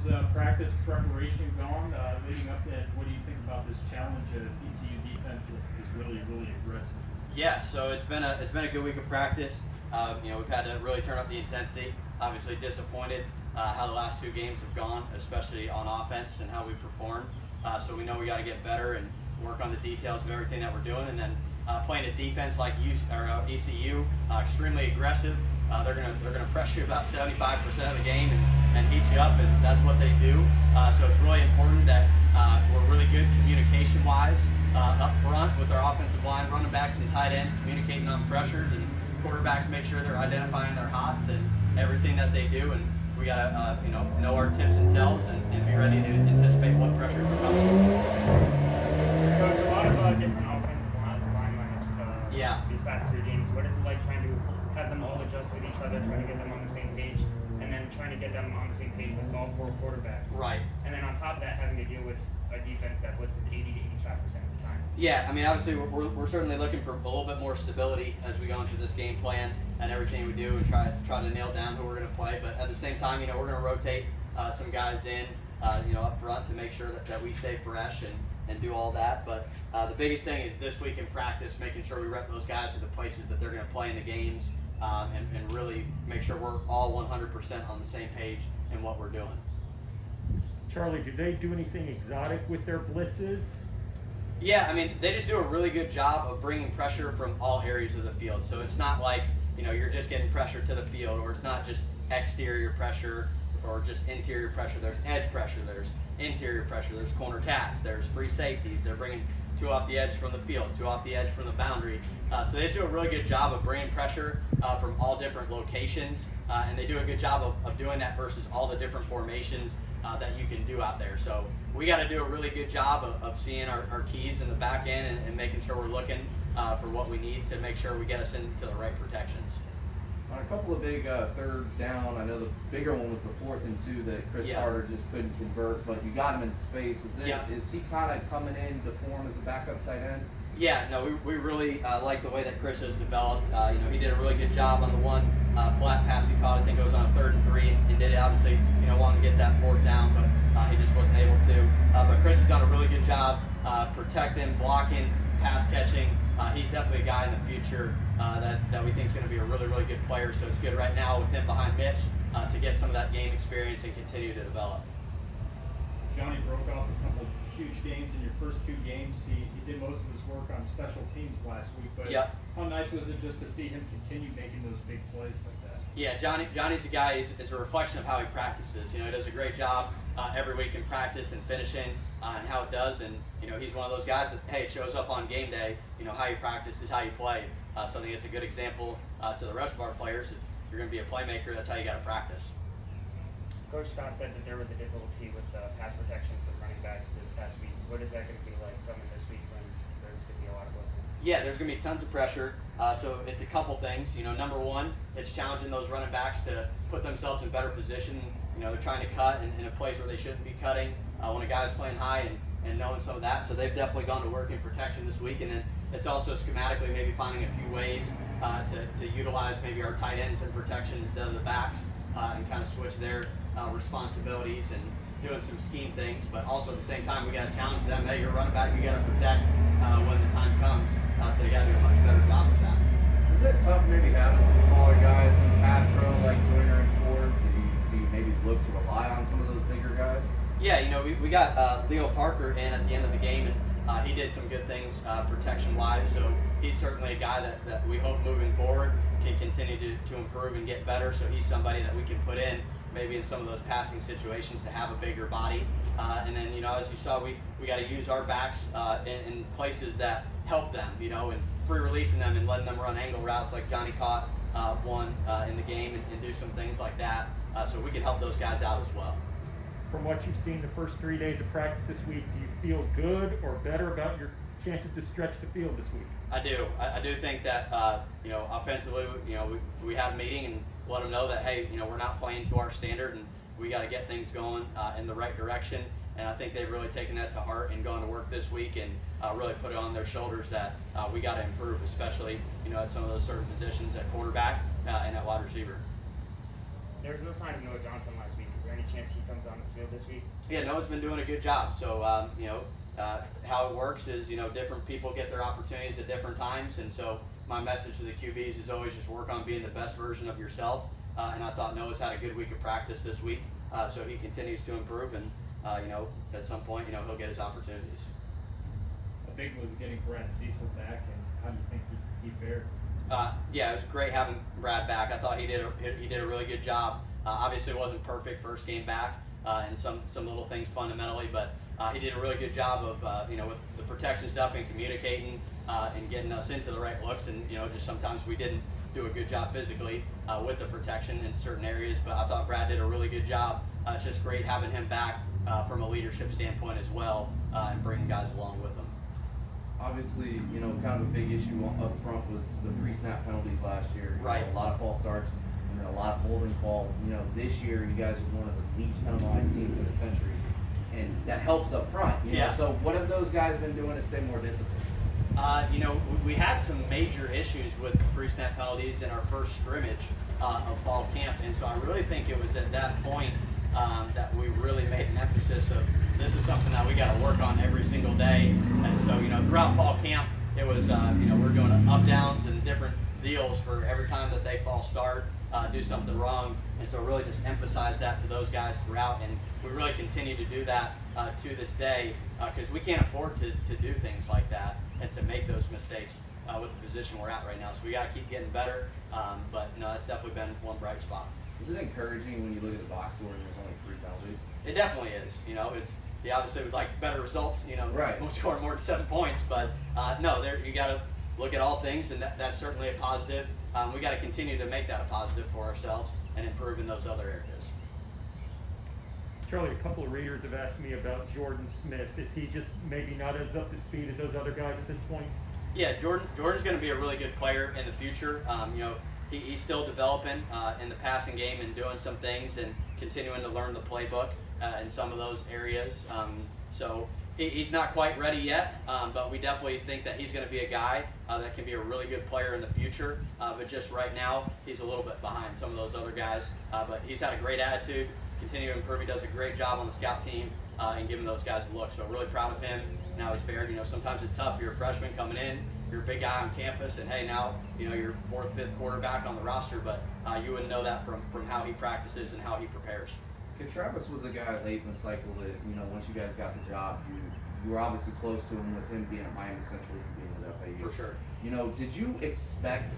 How's practice preparation gone leading up to it? What do you think about this challenge of ECU defense that is really, really aggressive? Yeah, so it's been a good week of practice. We've had to really turn up the intensity. Obviously disappointed how the last two games have gone, especially on offense and how we performed. So we know we got to get better and work on the details of everything that we're doing. And then playing a defense like ECU, extremely aggressive. They're gonna pressure you about 75% of the game and heat you up, and that's what they do. So it's really important that we're really good communication-wise up front with our offensive line, running backs, and tight ends, communicating on pressures, and quarterbacks make sure they're identifying their hots and everything that they do. And we gotta know our tips and tells and be ready to anticipate what pressures are coming. Coach, a lot of different offensive line lineups these past 3 games. What is it like trying to have them all adjust with each other, trying to get them on the same page, and then trying to get them on the same page with all 4 quarterbacks? Right. And then on top of that, having to deal with a defense that blitzes 80 to 85% of the time. Yeah, I mean, obviously we're certainly looking for a little bit more stability as we go into this game plan and everything we do, and try to nail down who we're going to play. But at the same time, we're going to rotate some guys in, up front to make sure that we stay fresh and do all that. But the biggest thing is this week in practice, making sure we rep those guys to the places that they're going to play in the games, and really make sure we're all 100% on the same page in what we're doing. Charlie, do they do anything exotic with their blitzes? Yeah, I mean, they just do a really good job of bringing pressure from all areas of the field. So it's not like, you're just getting pressure to the field, or it's not just exterior pressure or just interior pressure. There's edge pressure, there's interior pressure, there's corner cast, there's free safeties. They're bringing 2 off the edge from the field, 2 off the edge from the boundary. So they do a really good job of bringing pressure from all different locations, and they do a good job of doing that versus all the different formations that you can do out there. So we got to do a really good job of seeing our keys in the back end and making sure we're looking for what we need to make sure we get us into the right protections. On a couple of big third down, I know the bigger one was the 4th and 2 that Chris Carter just couldn't convert, but you got him in space. Is he kind of coming in to form as a backup tight end? Yeah, no, we really like the way that Chris has developed. He did a really good job on the one flat pass he caught. I think it was on a 3rd and 3, and did it obviously, wanting to get that 4th down, but he just wasn't able to. But Chris has done a really good job protecting, blocking, pass catching. He's definitely a guy in the future that we think is going to be a really, really good player. So it's good right now with him behind Mitch to get some of that game experience and continue to develop. Johnny broke off a couple huge games in your first 2 games. He did most of his work on special teams last week, but how nice was it just to see him continue making those big plays like that? Yeah, Johnny's a guy is a reflection of how he practices. He does a great job every week in practice and finishing and how it does. And he's one of those guys that, hey, it shows up on game day. How you practice is how you play. So I think it's a good example to the rest of our players. If you're going to be a playmaker, that's how you got to practice. Coach Scott said that there was a difficulty with pass protection for running backs this past week. What is that going to be like coming this week when there's going to be a lot of blitzing? Yeah, there's going to be tons of pressure. So it's a couple things. Number one, it's challenging those running backs to put themselves in better position. They're trying to cut in a place where they shouldn't be cutting when a guy's playing high and knowing some of that. So they've definitely gone to work in protection this week. And then it's also schematically maybe finding a few ways to utilize maybe our tight ends in protection instead of the backs and kind of switch their responsibilities and doing some scheme things. But also at the same time, we got to challenge them. Hey, you're a running back, you got to protect when the time comes. So you got to do a much better job with that. Is it tough maybe having some smaller guys in pass pro like Joyner and Ford? Do you maybe look to rely on some of those bigger guys? Yeah, we got Leo Parker in at the end of the game, and he did some good things protection-wise. So he's certainly a guy that we hope moving forward can continue to improve and get better. So he's somebody that we can put in maybe in some of those passing situations to have a bigger body. And then, as you saw, we got to use our backs in places that help them, and free releasing them and letting them run angle routes like Johnny caught one in the game and do some things like that. So we can help those guys out as well. From what you've seen the first 3 days of practice this week, do you feel good or better about your chances to stretch the field this week? I do. I do think that, offensively, we have a meeting and let them know that, hey, we're not playing to our standard and we got to get things going in the right direction. And I think they've really taken that to heart and gone to work this week and really put it on their shoulders that we got to improve, especially, at some of those certain positions at quarterback and at wide receiver. There was no sign of Noah Johnson last week. Is there any chance he comes on the field this week? Yeah, Noah's been doing a good job. So, how it works is, different people get their opportunities at different times. And so my message to the QBs is always just work on being the best version of yourself. And I thought Noah's had a good week of practice this week. So he continues to improve. And, at some point, he'll get his opportunities. A big was getting Brent Cecil back. And how do you think he fared? Yeah, it was great having Brad back. I thought he did a really good job. Obviously, it wasn't perfect first game back, and some little things fundamentally, but he did a really good job of with the protection stuff and communicating and getting us into the right looks. And just sometimes we didn't do a good job physically with the protection in certain areas, but I thought Brad did a really good job. It's just great having him back from a leadership standpoint as well, and bringing guys along with him. Obviously, kind of a big issue up front was the pre-snap penalties last year. Right. A lot of false starts and then a lot of holding calls. This year you guys are one of the least penalized teams in the country, and that helps up front. Yeah. So what have those guys been doing to stay more disciplined? We had some major issues with pre-snap penalties in our first scrimmage of fall camp, and so I really think it was at that point that we really made an emphasis of this is something that we got to work on every single day. And so, throughout fall camp, it was, we're doing up downs and different deals for every time that they false start, do something wrong. And so really just emphasize that to those guys throughout. And we really continue to do that to this day because we can't afford to do things like that and to make those mistakes with the position we're at right now. So we got to keep getting better. But no, that's definitely been one bright spot. Is it encouraging when you look at the box score and there's only 3 penalties? It definitely is. Obviously would like better results. Right. We'll score more than 7 points, but no, you got to look at all things, and that's certainly a positive. We got to continue to make that a positive for ourselves and improve in those other areas. Charlie, a couple of readers have asked me about Jordan Smith. Is he just maybe not as up to speed as those other guys at this point? Yeah, Jordan's going to be a really good player in the future. He's still developing in the passing game and doing some things and continuing to learn the playbook in some of those areas. So he's not quite ready yet, but we definitely think that he's going to be a guy that can be a really good player in the future. But just right now, he's a little bit behind some of those other guys. But he's had a great attitude, continue to improve. He does a great job on the scout team and giving those guys a look. So really proud of him. Now he's fared. Sometimes it's tough. You're a freshman coming in. You're a big guy on campus, and hey, now you're 4th, 5th quarterback on the roster, but you wouldn't know that from how he practices and how he prepares. Okay, Travis was a guy late in the cycle that once you guys got the job, you were obviously close to him with him being at Miami Central, being with FAU. For sure. Did you expect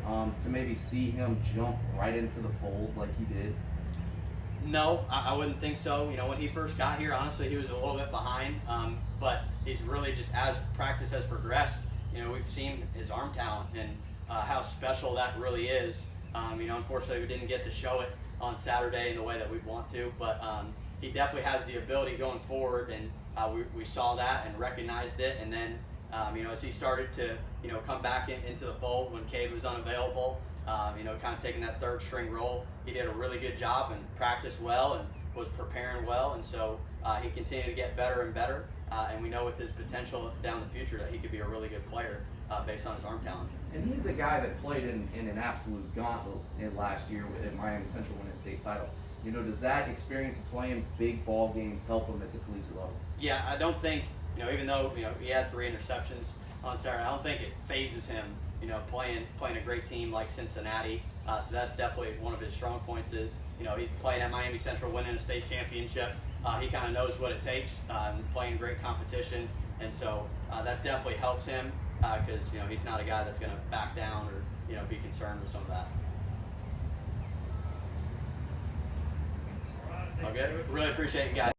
to maybe see him jump right into the fold like he did? No, I wouldn't think so. When he first got here, honestly, he was a little bit behind, but he's really just as practice has progressed. We've seen his arm talent and how special that really is. Unfortunately, we didn't get to show it on Saturday in the way that we'd want to, but he definitely has the ability going forward, and we saw that and recognized it. And then, as he started to, come back into the fold when Cade was unavailable, kind of taking that 3rd string role, he did a really good job and practiced well and was preparing well, and so he continued to get better and better. And we know with his potential down the future that he could be a really good player based on his arm talent. And he's a guy that played in an absolute gauntlet last year at Miami Central winning a state title. Does that experience of playing big ball games help him at the collegiate level? Yeah, I don't think, even though he had 3 interceptions on Saturday, I don't think it phases him, playing a great team like Cincinnati. So that's definitely one of his strong points is, he's playing at Miami Central, winning a state championship. He kind of knows what it takes, playing great competition, and so that definitely helps him because he's not a guy that's going to back down or be concerned with some of that. Okay, really appreciate you guys.